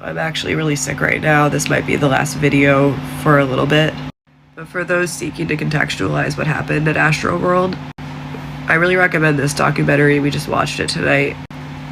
I'm actually really sick right now. This might be the last video for a little bit. But for those seeking to contextualize what happened at Astroworld, I really recommend this documentary. We just watched it tonight.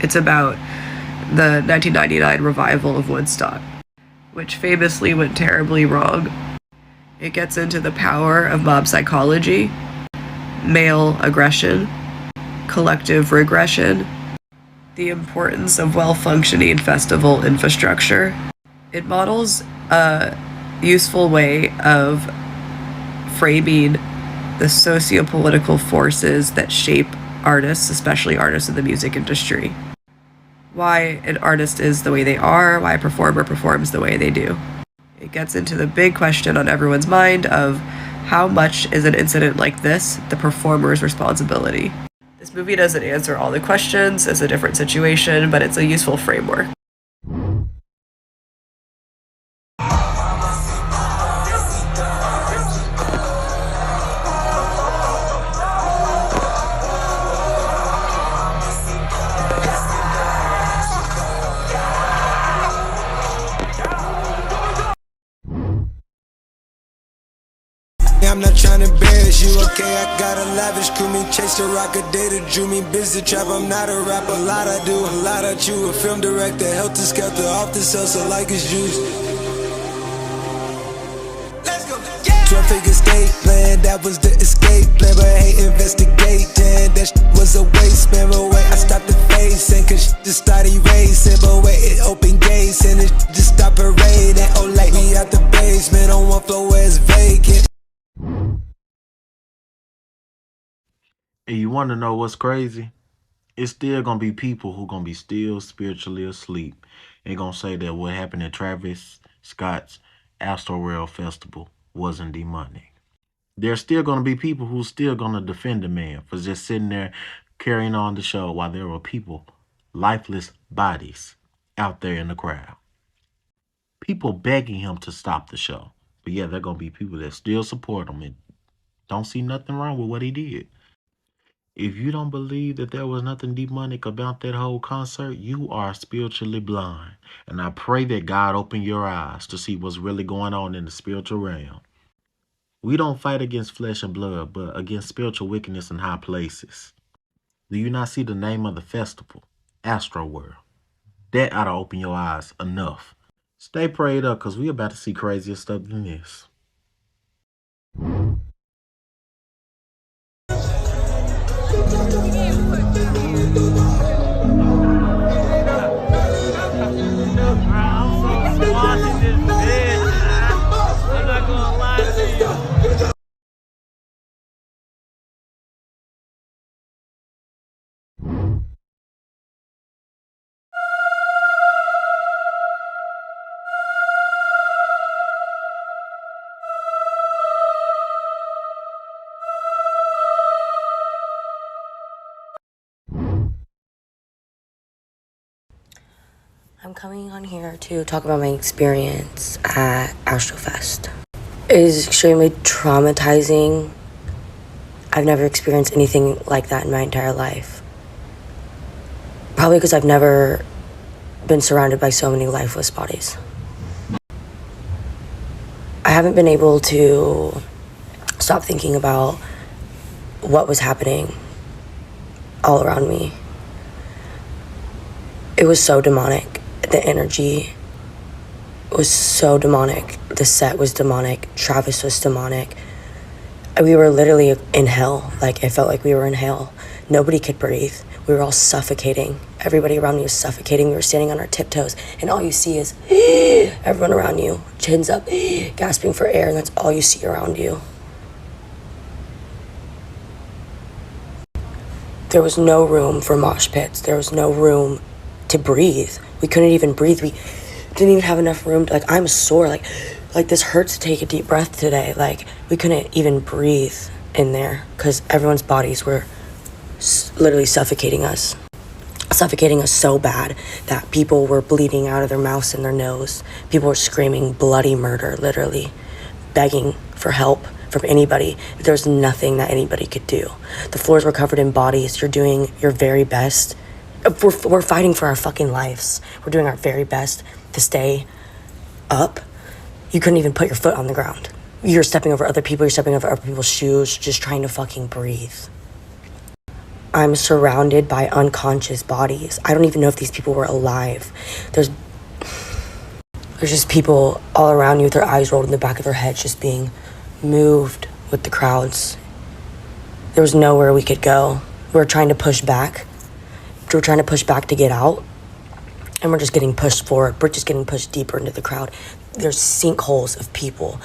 It's about the 1999 revival of Woodstock, which famously went terribly wrong. It gets into the power of mob psychology, male aggression, collective regression, the importance of well-functioning festival infrastructure. It models a useful way of framing the socio-political forces that shape artists, especially artists in the music industry. Why an artist is the way they are, why a performer performs the way they do. It gets into the big question on everyone's mind of how much is an incident like this the performer's responsibility. This movie doesn't answer all the questions, it's a different situation, but it's a useful framework. I'm not trying to embarrass you, okay? I got a lavish crew, me chase the rock a day that drew me busy trap. I'm not a rapper, a lot I do, a lot I chew. A film director, helter skelter, off the salsa like it's juice. Let's go, yeah! 12-figure state plan, that was the escape plan. But I hate investigating, that shit was a waste, man. But wait, I stopped the facing, cause shit just started racing. But wait, it opened gates, and it just stopped parading. Oh, like me out the basement, on one floor where it's vacant. And you want to know what's crazy? It's still going to be people who going to be still spiritually asleep and going to say that what happened at Travis Scott's Astroworld Festival wasn't demonic. There's still going to be people who still going to defend the man for just sitting there carrying on the show while there were people, lifeless bodies, out there in the crowd. People begging him to stop the show. But yeah, there are going to be people that still support him and don't see nothing wrong with what he did. If you don't believe that there was nothing demonic about that whole concert, you are spiritually blind. And I pray that God open your eyes to see what's really going on in the spiritual realm. We don't fight against flesh and blood, but against spiritual wickedness in high places. Do you not see the name of the festival? Astroworld. That ought to open your eyes enough. Stay prayed up, because we about to see crazier stuff than this. I'm coming on here to talk about my experience at Astrofest. It is extremely traumatizing. I've never experienced anything like that in my entire life. Probably because I've never been surrounded by so many lifeless bodies. I haven't been able to stop thinking about what was happening all around me. It was so demonic. The energy was so demonic. The set was demonic. Travis was demonic. We were literally in hell. Like, it felt like we were in hell. Nobody could breathe. We were all suffocating. Everybody around me was suffocating. We were standing on our tiptoes, and all you see is everyone around you, chins up, gasping for air, and that's all you see around you. There was no room for mosh pits. There was no room to breathe. We couldn't even breathe. We didn't even have enough room to, I'm sore. Like this hurts to take a deep breath today. Like, we couldn't even breathe in there because everyone's bodies were literally suffocating us so bad that people were bleeding out of their mouths and their nose. People were screaming bloody murder, literally begging for help from anybody. There was nothing that anybody could do. The floors were covered in bodies. You're doing your very best we're fighting for our fucking lives. We're doing our very best to stay up. You couldn't even put your foot on the ground. You're stepping over other people, you're stepping over other people's shoes, just trying to fucking breathe. I'm surrounded by unconscious bodies. I don't even know if these people were alive. There's just people all around you with their eyes rolled in the back of their heads, just being moved with the crowds. There was nowhere we could go. We were trying to push back. We were trying to push back to get out. And we're just getting pushed forward. We're just getting pushed deeper into the crowd. There's sinkholes of people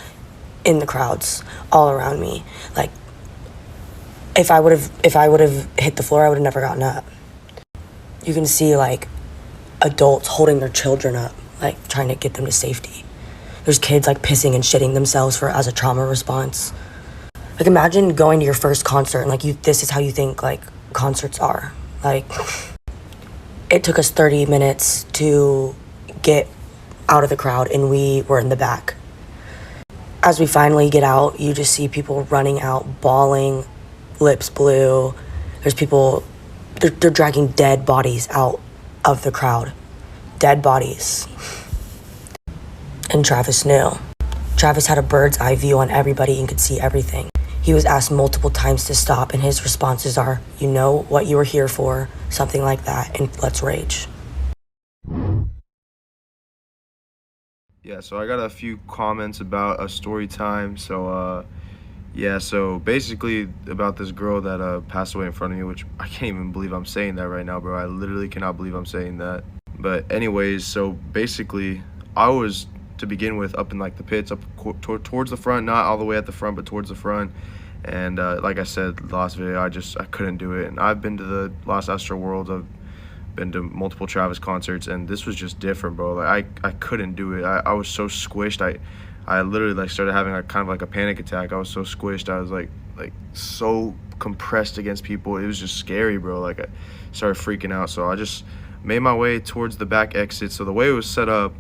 in the crowds all around me. Like, if I would have hit the floor, I would have never gotten up. You can see, like, adults holding their children up, like, trying to get them to safety. There's kids, like, pissing and shitting themselves as a trauma response. Like, imagine going to your first concert and, like, this is how you think, like, concerts are. Like, it took us 30 minutes to get out of the crowd, and we were in the back. As we finally get out, you just see people running out, bawling, lips blue. There's people, they're dragging dead bodies out of the crowd. Dead bodies. And Travis knew. Travis had a bird's eye view on everybody and could see everything. He was asked multiple times to stop, and his responses are, "You know what you were here for," something like that, and let's rage. Yeah, so I got a few comments about a story time. So yeah, so basically about this girl that passed away in front of me, which I can't even believe I'm saying that right now, bro. I literally cannot believe I'm saying that. But anyways, so basically I was, to begin with, up in like the pits, up towards the front, not all the way at the front, but towards the front. And like I said the last video, I couldn't do it. And I've been to the last Astroworld, I've been to multiple Travis concerts, and this was just different, bro. Like I couldn't do it. I was so squished. I literally like started having kind of like a panic attack. I was so squished. I was like so compressed against people. It was just scary, bro. Like I started freaking out. So I just made my way towards the back exit. So the way it was set up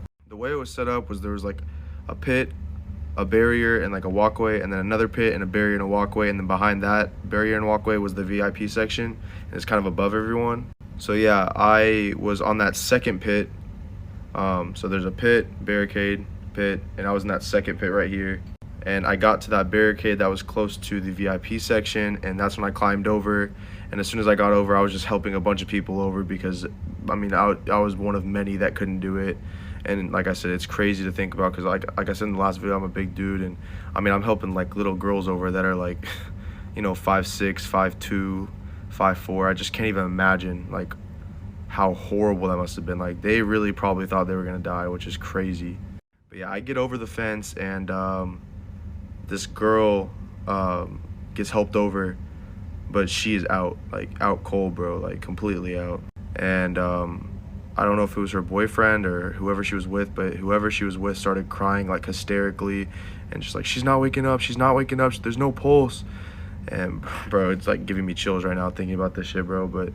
was there was like a pit, a barrier, and like a walkway, and then another pit and a barrier and a walkway, and then behind that barrier and walkway was the VIP section, and it's kind of above everyone. So yeah, I was on that second pit. So there's a pit, barricade, pit, and I was in that second pit right here. And I got to that barricade that was close to the VIP section, and that's when I climbed over. And as soon as I got over, I was just helping a bunch of people over because, I mean, I was one of many that couldn't do it. And like I said, it's crazy to think about because like I said in the last video, I'm a big dude, and I mean, I'm helping like little girls over that are like, you know, 5'6", 5'2", 5'4". I just can't even imagine like how horrible that must have been. Like they really probably thought they were gonna die, which is crazy. But yeah, I get over the fence, and this girl gets helped over, but she is out, like out cold, bro, like completely out. And I don't know if it was her boyfriend or whoever she was with, but whoever she was with started crying like hysterically and just like, she's not waking up, there's no pulse. And bro, it's like giving me chills right now thinking about this shit, bro. But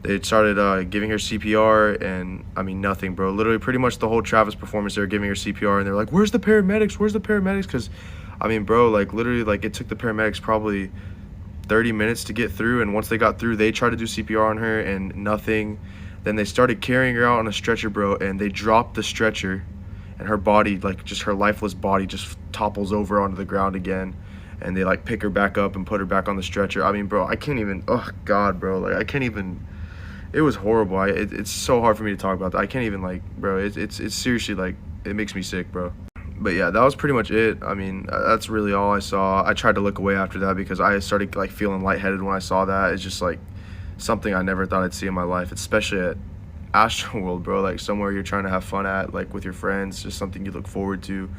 they started giving her CPR, and I mean, nothing, bro. Literally pretty much the whole Travis performance, they were giving her CPR, and they're like, where's the paramedics, because I mean, bro, like literally, like it took the paramedics probably 30 minutes to get through, and once they got through, they tried to do CPR on her and nothing. Then they started carrying her out on a stretcher, bro, and they dropped the stretcher, and her body, like just her lifeless body, just topples over onto the ground again. And they like pick her back up and put her back on the stretcher. I mean, bro, I can't even, oh God, bro, like I can't even, it was horrible. It's so hard for me to talk about that. I can't even, like, bro, it's seriously, like, it makes me sick, bro. But yeah, that was pretty much it. I mean, that's really all I saw. I tried to look away after that because I started like feeling lightheaded when I saw that. It's just like something I never thought I'd see in my life, especially at Astroworld, bro. Like somewhere you're trying to have fun at, like with your friends, just something you look forward to.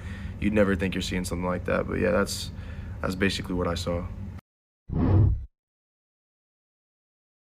You'd never think you're seeing something like that. But yeah, that's basically what I saw.